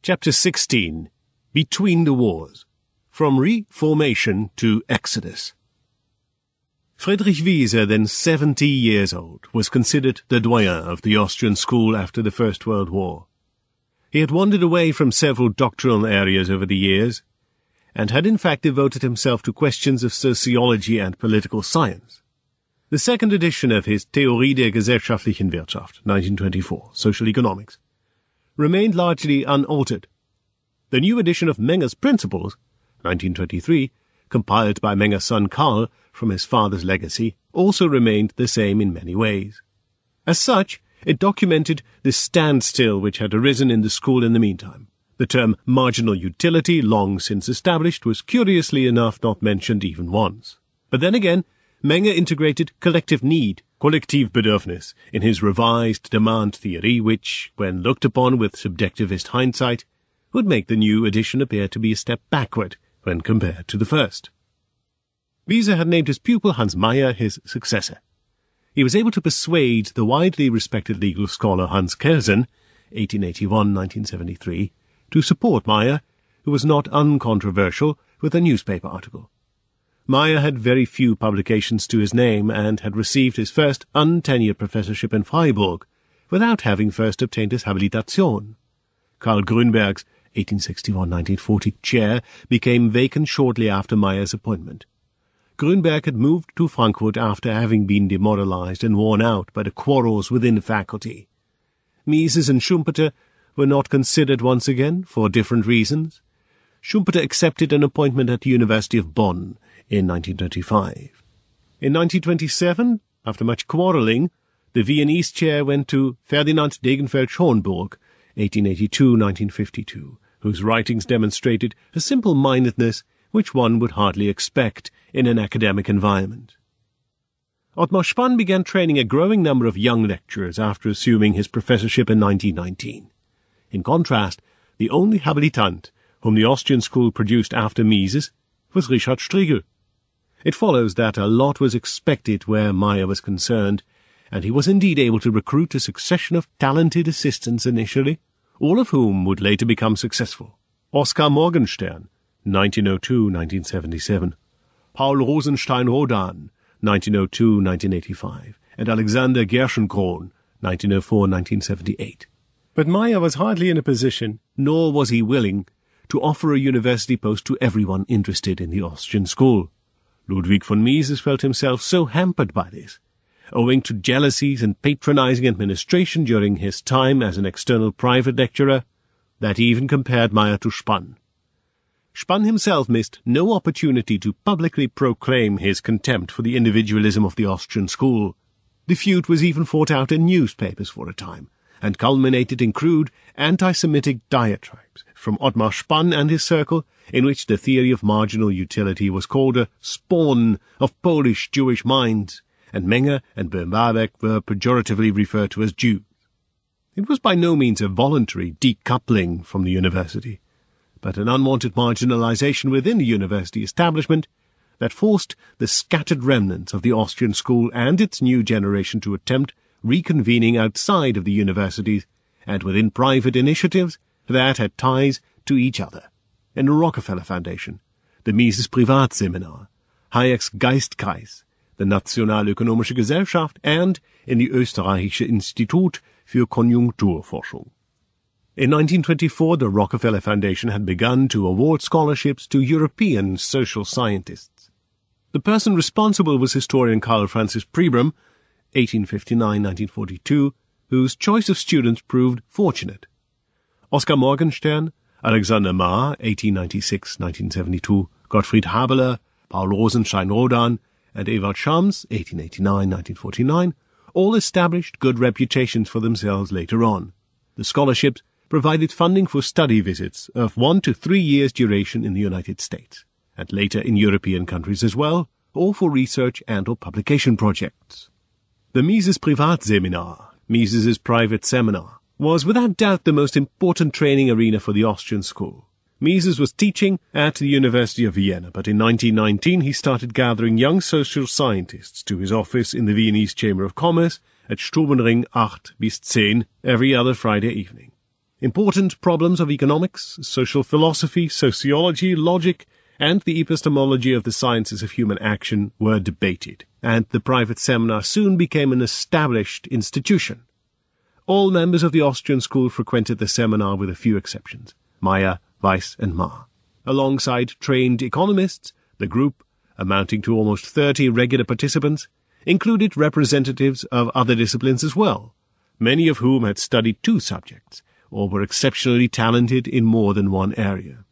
Chapter 16. Between the Wars. From Reformation to Exodus. Friedrich Wieser, then 70 years old, was considered the doyen of the Austrian School after the First World War. He had wandered away from several doctrinal areas over the years, and had in fact devoted himself to questions of sociology and political science. The second edition of his Theorie der gesellschaftlichen Wirtschaft, 1924, Social Economics, remained largely unaltered. The new edition of Menger's Principles, 1923, compiled by Menger's son Carl from his father's legacy, also remained the same in many ways. As such, it documented the standstill which had arisen in the school in the meantime. The term marginal utility, long since established, was curiously enough not mentioned even once. But then again, Menger integrated collective need, Kollektivbedürfnis, in his revised demand theory, which, when looked upon with subjectivist hindsight, would make the new edition appear to be a step backward when compared to the first. Wieser had named his pupil Hans Meyer his successor. He was able to persuade the widely respected legal scholar Hans Kelsen, 1881-1973, to support Meyer, who was not uncontroversial, with a newspaper article. Meyer had very few publications to his name and had received his first untenured professorship in Freiburg without having first obtained his habilitation. Karl Grünberg's 1861-1940 chair became vacant shortly after Meyer's appointment. Grünberg had moved to Frankfurt after having been demoralized and worn out by the quarrels within the faculty. Mises and Schumpeter were not considered once again, for different reasons. Schumpeter accepted an appointment at the University of Bonn in 1925. In 1927, after much quarrelling, the Viennese chair went to Ferdinand Degenfeld-Schonburg, 1882-1952, whose writings demonstrated a simple-mindedness which one would hardly expect in an academic environment. Ottmar Spann began training a growing number of young lecturers after assuming his professorship in 1919. In contrast, the only habilitant whom the Austrian school produced after Mises was Richard Striegel. It follows that a lot was expected where Meyer was concerned, and he was indeed able to recruit a succession of talented assistants initially, all of whom would later become successful. Oskar Morgenstern, 1902-1977, Paul Rosenstein-Rodan, 1902-1985, and Alexander Gerschenkron, 1904-1978. But Meyer was hardly in a position, nor was he willing, to offer a university post to everyone interested in the Austrian school. Ludwig von Mises felt himself so hampered by this, owing to jealousies and patronizing administration during his time as an external private lecturer, that he even compared Meyer to Spann. Spann himself missed no opportunity to publicly proclaim his contempt for the individualism of the Austrian school. The feud was even fought out in newspapers for a time, and culminated in crude anti-Semitic diatribes from Ottmar Spann and his circle, in which the theory of marginal utility was called a spawn of Polish Jewish minds, and Menger and Böhm Bawerk were pejoratively referred to as Jews. It was by no means a voluntary decoupling from the university, but an unwanted marginalization within the university establishment that forced the scattered remnants of the Austrian school and its new generation to attempt reconvening outside of the universities and within private initiatives that had ties to each other. In the Rockefeller Foundation, the Mises Privatseminar, Hayek's Geistkreis, the Nationalökonomische Gesellschaft, and in the Österreichische Institut für Konjunkturforschung. In 1924, the Rockefeller Foundation had begun to award scholarships to European social scientists. The person responsible was historian Carl Francis Pribram, 1859-1942, whose choice of students proved fortunate. Oskar Morgenstern, Alexander Ma, 1896-1972, Gottfried Habeler, Paul Rosenstein-Rodan, and Ewald Schams, 1889-1949, all established good reputations for themselves later on. The scholarships provided funding for study visits of 1 to 3 years' duration in the United States, and later in European countries as well, or for research and or publication projects. The Mises Privatseminar, Mises's private seminar, was without doubt the most important training arena for the Austrian school. Mises was teaching at the University of Vienna, but in 1919 he started gathering young social scientists to his office in the Viennese Chamber of Commerce at Stubenring 8 bis 10 every other Friday evening. Important problems of economics, social philosophy, sociology, logic, and the epistemology of the sciences of human action were debated, and the private seminar soon became an established institution. All members of the Austrian school frequented the seminar with a few exceptions, Meyer, Weiss, and Marr. Alongside trained economists, the group, amounting to almost 30 regular participants, included representatives of other disciplines as well, many of whom had studied 2 subjects, or were exceptionally talented in more than one area.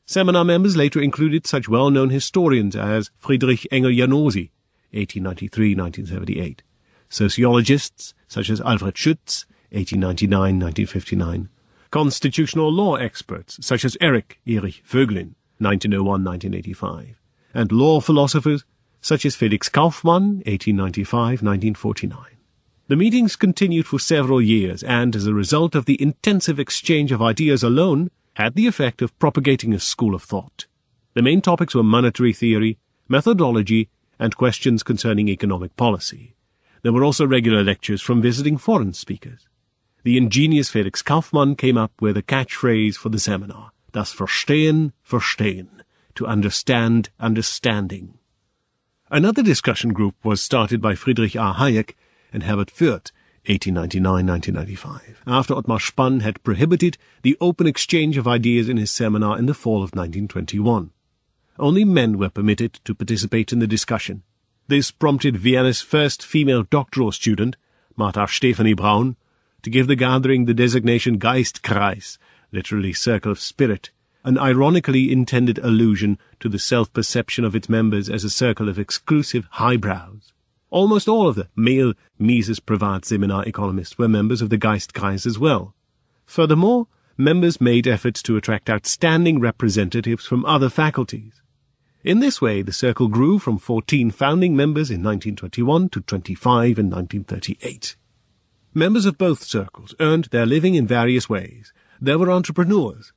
Seminar members later included such well-known historians as Friedrich Engel-Janosi, 1893-1978, sociologists such as Alfred Schütz, 1899-1959, constitutional law experts such as Erich Vögelin, 1901-1985, and law philosophers such as Felix Kaufmann, 1895-1949. The meetings continued for several years and, as a result of the intensive exchange of ideas alone, had the effect of propagating a school of thought. The main topics were monetary theory, methodology, and questions concerning economic policy. There were also regular lectures from visiting foreign speakers. The ingenious Felix Kaufmann came up with a catchphrase for the seminar, das Verstehen, Verstehen, to understand, understanding. Another discussion group was started by Friedrich A. Hayek and Herbert, 1899-1995, after Ottmar Spann had prohibited the open exchange of ideas in his seminar in the fall of 1921. Only men were permitted to participate in the discussion. This prompted Vienna's first female doctoral student, Martha Stephanie Braun, to give the gathering the designation Geistkreis, literally circle of spirit, an ironically intended allusion to the self-perception of its members as a circle of exclusive highbrows. Almost all of the male Mises Privatseminar economists were members of the Geistkreis as well. Furthermore, members made efforts to attract outstanding representatives from other faculties. In this way, the circle grew from 14 founding members in 1921 to 25 in 1938. Members of both circles earned their living in various ways. There were entrepreneurs,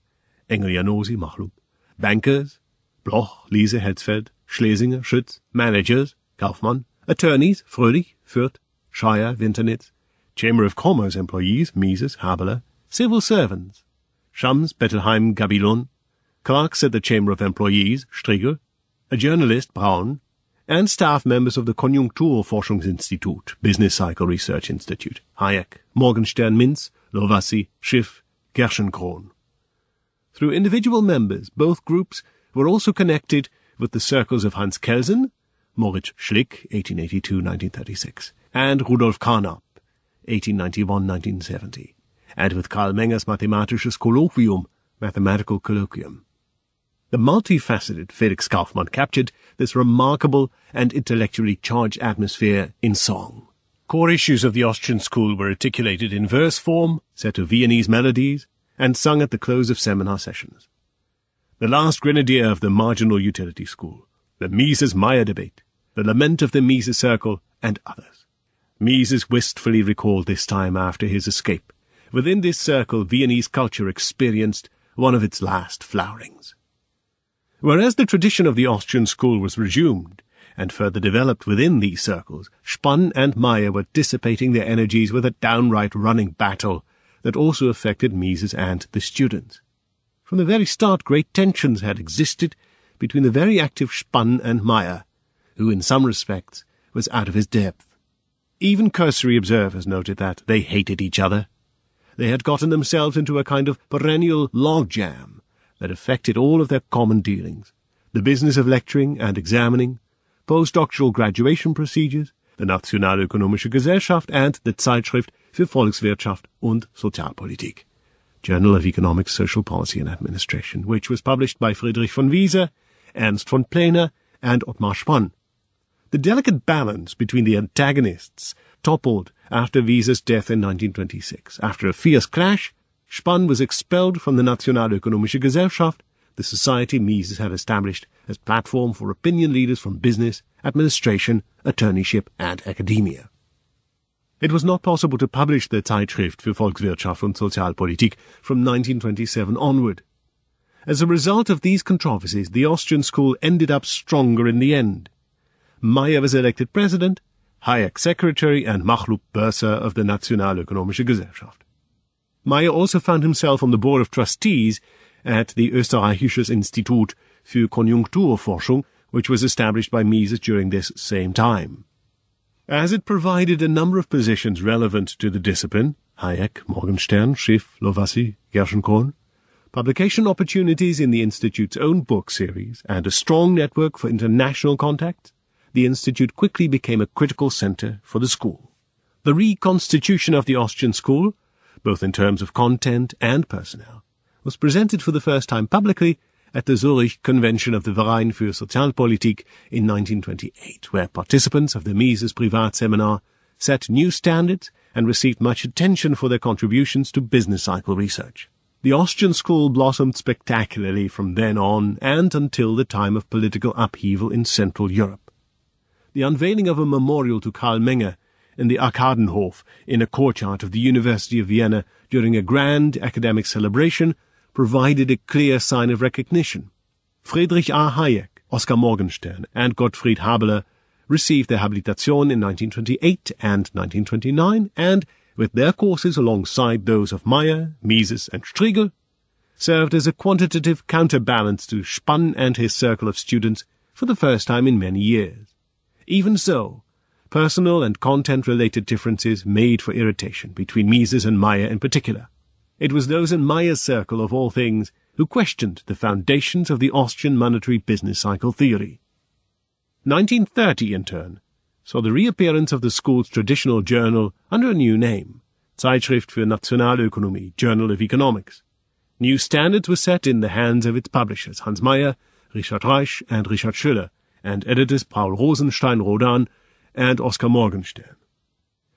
Engel-Janosi, Machlup, bankers, Bloch, Liese, Hetzfeld, Schlesinger, Schütz, managers, Kaufmann, attorneys, Fröhlich, Fürth, Schreier, Winternitz, Chamber of Commerce employees, Mises, Haberler, civil servants, Schams, Bettelheim, Gabilon, clerks at the Chamber of Employees, Strigel, a journalist, Braun, and staff members of the Konjunkturforschungsinstitut, Business Cycle Research Institute, Hayek, Morgenstern, Mintz, Lovassi, Schiff, Gerschenkron. Through individual members, both groups were also connected with the circles of Hans Kelsen, Moritz Schlick, 1882-1936, and Rudolf Carnap, 1891-1970, and with Carl Menger's Mathematisches Kolloquium, Mathematical Colloquium. The multifaceted Felix Kaufmann captured this remarkable and intellectually charged atmosphere in song. Core issues of the Austrian school were articulated in verse form, set to Viennese melodies, and sung at the close of seminar sessions. The last grenadier of the marginal utility school, the Mises-Meyer debate, the lament of the Mises circle, and others. Mises wistfully recalled this time after his escape. Within this circle, Viennese culture experienced one of its last flowerings. Whereas the tradition of the Austrian school was resumed and further developed within these circles, Spann and Meyer were dissipating their energies with a downright running battle that also affected Mises and the students. From the very start, great tensions had existed between the very active Spann and Meyer, who in some respects was out of his depth. Even cursory observers noted that they hated each other. They had gotten themselves into a kind of perennial logjam that affected all of their common dealings, the business of lecturing and examining, postdoctoral graduation procedures, the Nationalökonomische Gesellschaft and the Zeitschrift für Volkswirtschaft und Sozialpolitik, Journal of Economics, Social Policy and Administration, which was published by Friedrich von Wieser, Ernst von Plener, and Ottmar Spann. The delicate balance between the antagonists toppled after Wieser's death in 1926. After a fierce clash, Spann was expelled from the Nationalökonomische Gesellschaft, the society Mises had established as platform for opinion leaders from business, administration, attorneyship, and academia. It was not possible to publish the Zeitschrift für Volkswirtschaft und Sozialpolitik from 1927 onward. As a result of these controversies, the Austrian school ended up stronger in the end. Meyer was elected president, Hayek secretary, and Machlup bursar of the Nationalökonomische Gesellschaft. Meyer also found himself on the board of trustees at the Österreichisches Institut für Konjunkturforschung, which was established by Mises during this same time. As it provided a number of positions relevant to the discipline, Hayek, Morgenstern, Schiff, Lovasi, Gerschenkron, publication opportunities in the Institute's own book series, and a strong network for international contacts, the Institute quickly became a critical center for the school. The reconstitution of the Austrian School, both in terms of content and personnel, was presented for the first time publicly at the Zurich Convention of the Verein für Sozialpolitik in 1928, where participants of the Mises Privatseminar set new standards and received much attention for their contributions to business cycle research. The Austrian School blossomed spectacularly from then on and until the time of political upheaval in Central Europe. The unveiling of a memorial to Carl Menger in the Arkadenhof in a courtyard of the University of Vienna during a grand academic celebration provided a clear sign of recognition. Friedrich A. Hayek, Oskar Morgenstern, and Gottfried Haberler received their habilitation in 1928 and 1929, and, with their courses alongside those of Meyer, Mises, and Strigel, served as a quantitative counterbalance to Spann and his circle of students for the first time in many years. Even so, personal and content-related differences made for irritation between Mises and Meyer in particular. It was those in Meyer's circle, of all things, who questioned the foundations of the Austrian monetary business cycle theory. 1930, in turn, saw the reappearance of the school's traditional journal under a new name, Zeitschrift für Nationalökonomie, Journal of Economics. New standards were set in the hands of its publishers, Hans Meyer, Richard Reich, and Richard Schüller, and editors Paul Rosenstein-Rodan and Oskar Morgenstern.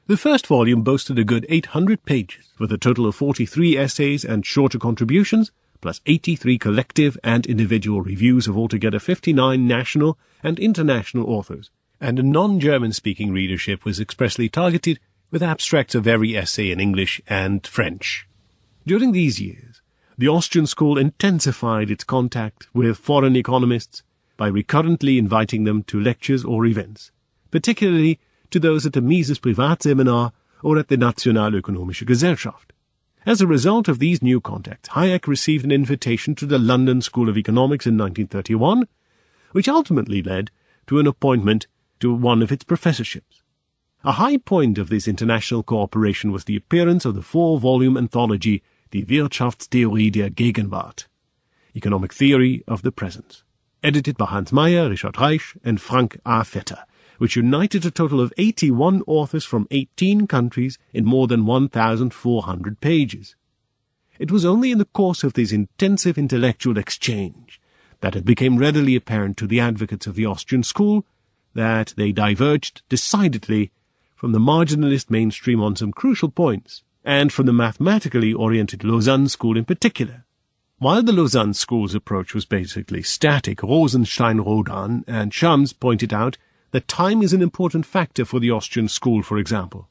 The first volume boasted a good 800 pages, with a total of 43 essays and shorter contributions, plus 83 collective and individual reviews of altogether 59 national and international authors, and a non-German-speaking readership was expressly targeted with abstracts of every essay in English and French. During these years, the Austrian School intensified its contact with foreign economists by recurrently inviting them to lectures or events, particularly to those at the Mises Privatseminar or at the Nationalökonomische Gesellschaft. As a result of these new contacts, Hayek received an invitation to the London School of Economics in 1931, which ultimately led to an appointment to one of its professorships. A high point of this international cooperation was the appearance of the 4-volume anthology Die Wirtschaftstheorie der Gegenwart, Economic Theory of the Present, edited by Hans Meyer, Richard Reich, and Frank A. Vetter, which united a total of 81 authors from 18 countries in more than 1,400 pages. It was only in the course of this intensive intellectual exchange that it became readily apparent to the advocates of the Austrian School that they diverged decidedly from the marginalist mainstream on some crucial points, and from the mathematically oriented Lausanne School in particular. While the Lausanne School's approach was basically static, Rosenstein-Rodan and Shams pointed out that time is an important factor for the Austrian School, for example.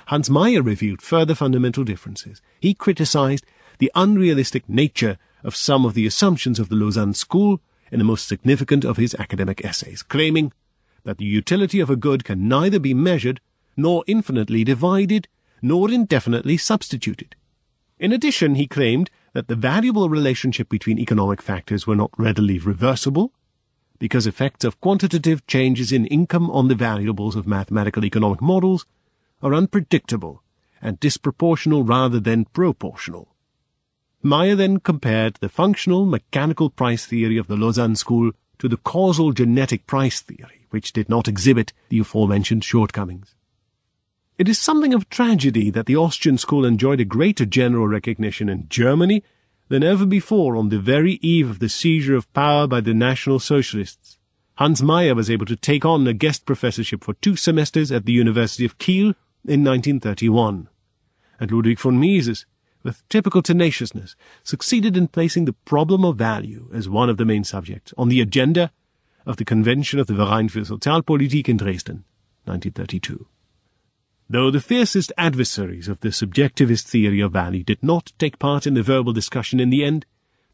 Hans Meyer revealed further fundamental differences. He criticized the unrealistic nature of some of the assumptions of the Lausanne School in the most significant of his academic essays, claiming that the utility of a good can neither be measured, nor infinitely divided, nor indefinitely substituted. In addition, he claimed that the valuable relationship between economic factors were not readily reversible, because effects of quantitative changes in income on the variables of mathematical economic models are unpredictable and disproportional rather than proportional. Meyer then compared the functional mechanical price theory of the Lausanne School to the causal genetic price theory, which did not exhibit the aforementioned shortcomings. It is something of a tragedy that the Austrian School enjoyed a greater general recognition in Germany than ever before on the very eve of the seizure of power by the National Socialists. Hans Meyer was able to take on a guest professorship for 2 semesters at the University of Kiel in 1931. And Ludwig von Mises, with typical tenaciousness, succeeded in placing the problem of value as one of the main subjects on the agenda of the Convention of the Verein für Sozialpolitik in Dresden, 1932. Though the fiercest adversaries of the subjectivist theory of value did not take part in the verbal discussion in the end,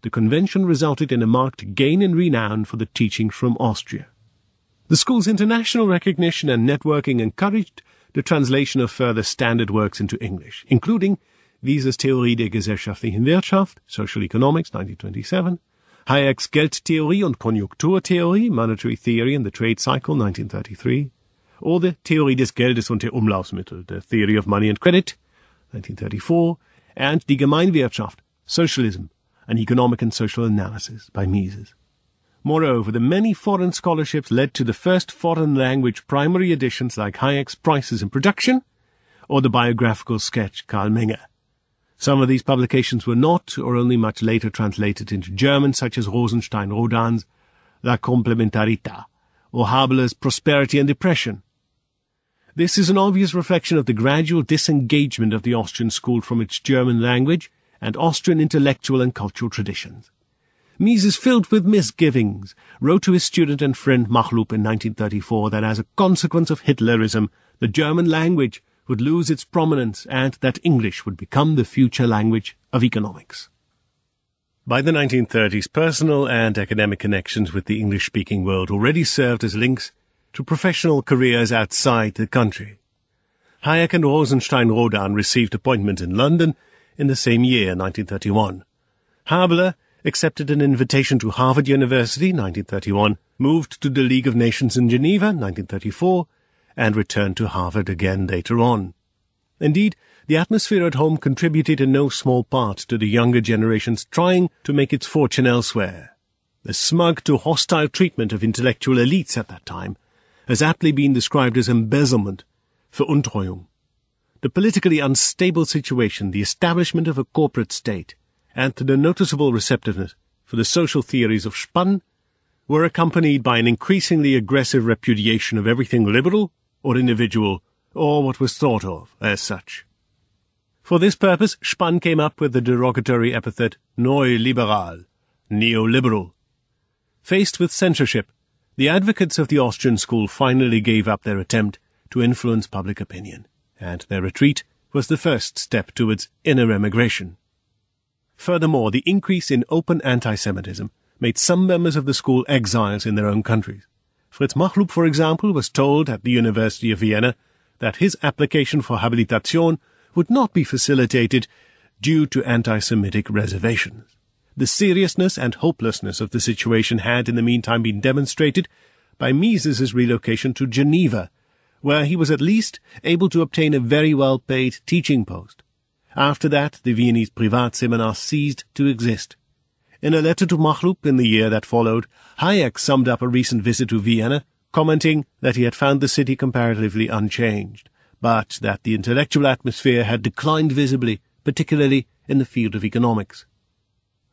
the convention resulted in a marked gain in renown for the teachings from Austria. The school's international recognition and networking encouraged the translation of further standard works into English, including Wiesers Theorie der gesellschaftlichen Wirtschaft, Social Economics, 1927, Hayek's Geldtheorie und Konjunkturtheorie, Monetary Theory and the Trade Cycle, 1933, or the Theorie des Geldes und der Umlaufsmittel, the Theory of Money and Credit, 1934, and Die Gemeinwirtschaft, Socialism, an Economic and Social Analysis by Mises. Moreover, the many foreign scholarships led to the first foreign language primary editions like Hayek's Prices and Production, or the biographical sketch Carl Menger. Some of these publications were not, or only much later translated into German, such as Rosenstein-Rodin's La Complementarita, or Haberler's Prosperity and Depression. This is an obvious reflection of the gradual disengagement of the Austrian school from its German language and Austrian intellectual and cultural traditions. Mises, filled with misgivings, wrote to his student and friend Machlup in 1934 that as a consequence of Hitlerism, the German language would lose its prominence and that English would become the future language of economics. By the 1930s, personal and academic connections with the English-speaking world already served as links to professional careers outside the country. Hayek and Rosenstein-Rodin received appointments in London in the same year, 1931. Haberler accepted an invitation to Harvard University, 1931, moved to the League of Nations in Geneva, 1934, and returned to Harvard again later on. Indeed, the atmosphere at home contributed in no small part to the younger generation's trying to make its fortune elsewhere. The smug to hostile treatment of intellectual elites at that time has aptly been described as embezzlement, Veruntreuung. The politically unstable situation, the establishment of a corporate state, and the noticeable receptiveness for the social theories of Spann were accompanied by an increasingly aggressive repudiation of everything liberal or individual, or what was thought of as such. For this purpose, Spann came up with the derogatory epithet Neoliberal, neoliberal. Faced with censorship, the advocates of the Austrian school finally gave up their attempt to influence public opinion, and their retreat was the first step towards inner emigration. Furthermore, the increase in open anti-Semitism made some members of the school exiles in their own countries. Fritz Machlup, for example, was told at the University of Vienna that his application for habilitation would not be facilitated due to anti-Semitic reservations. The seriousness and hopelessness of the situation had in the meantime been demonstrated by Mises's relocation to Geneva, where he was at least able to obtain a very well-paid teaching post. After that, the Viennese Privatseminar ceased to exist. In a letter to Machlup in the year that followed, Hayek summed up a recent visit to Vienna, commenting that he had found the city comparatively unchanged, but that the intellectual atmosphere had declined visibly, particularly in the field of economics.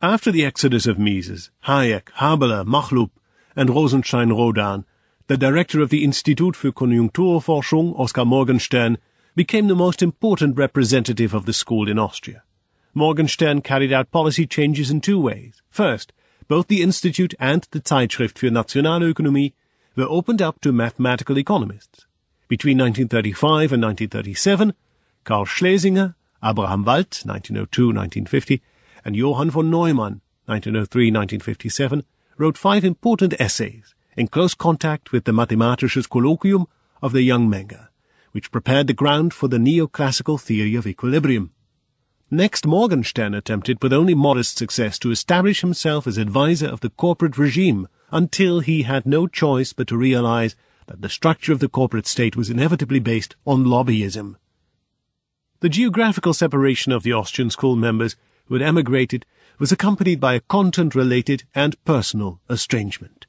After the exodus of Mises, Hayek, Haberler, Machlup, and Rosenstein-Rodin, the director of the Institut für Konjunkturforschung, Oskar Morgenstern, became the most important representative of the school in Austria. Morgenstern carried out policy changes in two ways. First, both the Institute and the Zeitschrift für Nationalökonomie were opened up to mathematical economists. Between 1935 and 1937, Karl Schlesinger, Abraham Wald, 1902-1950, and Johann von Neumann, 1903-1957, wrote 5 important essays in close contact with the Mathematisches Kolloquium of the young Menger, which prepared the ground for the neoclassical theory of equilibrium. Next, Morgenstern attempted with only modest success to establish himself as advisor of the corporate regime until he had no choice but to realize that the structure of the corporate state was inevitably based on lobbyism. The geographical separation of the Austrian school members who had emigrated was accompanied by a content-related and personal estrangement.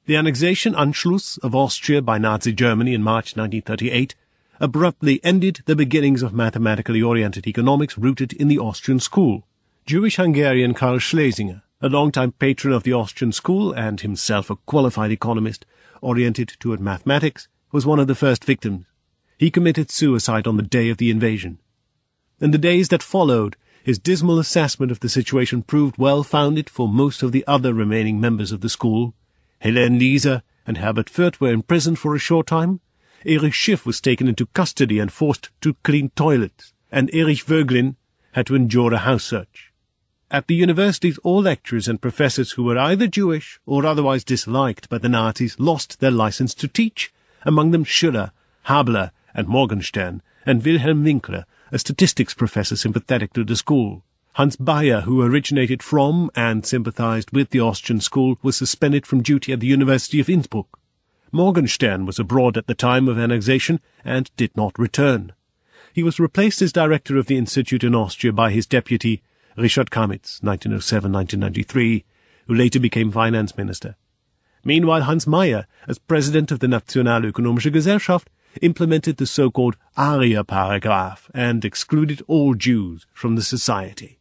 The annexation Anschluss of Austria by Nazi Germany in March 1938 abruptly ended the beginnings of mathematically oriented economics rooted in the Austrian school. Jewish-Hungarian Karl Schlesinger, a longtime patron of the Austrian school and himself a qualified economist oriented toward mathematics, was one of the first victims. He committed suicide on the day of the invasion. In the days that followed, his dismal assessment of the situation proved well-founded for most of the other remaining members of the school. Helene Lieser and Herbert were imprisoned for a short time. Erich Schiff was taken into custody and forced to clean toilets, and Erich Voegelin had to endure a house search. At the universities, all lecturers and professors who were either Jewish or otherwise disliked by the Nazis lost their license to teach, among them Schüler, Haberler, and Morgenstern, and Wilhelm Winkler, a statistics professor sympathetic to the school. Hans Bayer, who originated from and sympathized with the Austrian school, was suspended from duty at the University of Innsbruck. Morgenstern was abroad at the time of annexation and did not return. He was replaced as director of the institute in Austria by his deputy, Richard Kamitz, 1907-1993, who later became finance minister. Meanwhile, Hans Meyer, as president of the Nationalökonomische Gesellschaft, implemented the so-called Arya-paragraph and excluded all Jews from the society.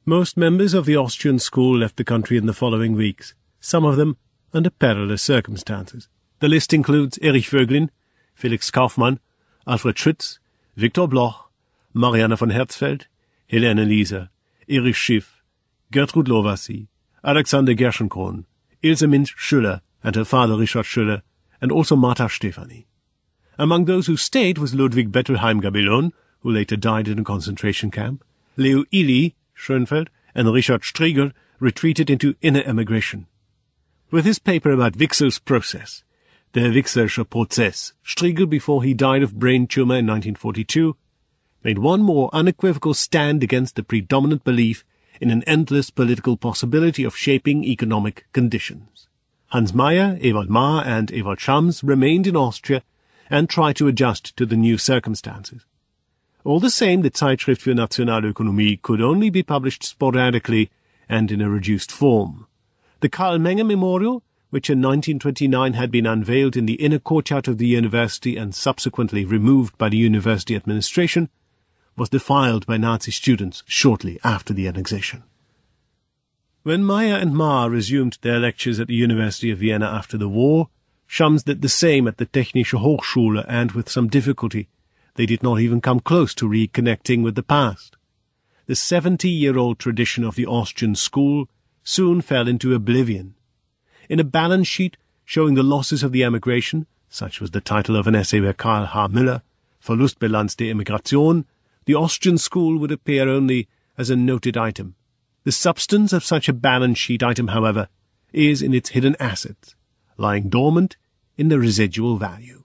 Most members of the Austrian school left the country in the following weeks, some of them under perilous circumstances. The list includes Erich Vöglin, Felix Kaufmann, Alfred Schütz, Viktor Bloch, Marianne von Herzfeld, Helene Lieser, Erich Schiff, Gertrud Lovasi, Alexander Gerschenkron, Ilse Mint Schüller and her father Richard Schüller, and also Martha Stefani. Among those who stayed was Ludwig Bettelheim-Gabillon, who later died in a concentration camp. Leo Illy, Schönfeld, and Richard Striegel retreated into inner emigration. With his paper about Wichsel's process, Der Wichselsche Prozess, Striegel, before he died of brain tumor in 1942, made one more unequivocal stand against the predominant belief in an endless political possibility of shaping economic conditions. Hans Meyer, Ewald Mahr, and Ewald Schams remained in Austria and tried to adjust to the new circumstances. All the same, the Zeitschrift für Nationalökonomie could only be published sporadically and in a reduced form. The Carl Menger Memorial, which in 1929 had been unveiled in the inner courtyard of the university and subsequently removed by the university administration, was defiled by Nazi students shortly after the annexation. When Meyer and Mahr resumed their lectures at the University of Vienna after the war, Schams did the same at the Technische Hochschule, and with some difficulty they did not even come close to reconnecting with the past. The 70-year-old tradition of the Austrian school soon fell into oblivion. In a balance sheet showing the losses of the emigration, such was the title of an essay by Karl H. Müller, Verlustbilanz der Emigration, the Austrian school would appear only as a noted item. The substance of such a balance sheet item, however, is in its hidden assets, lying dormant in the residual value.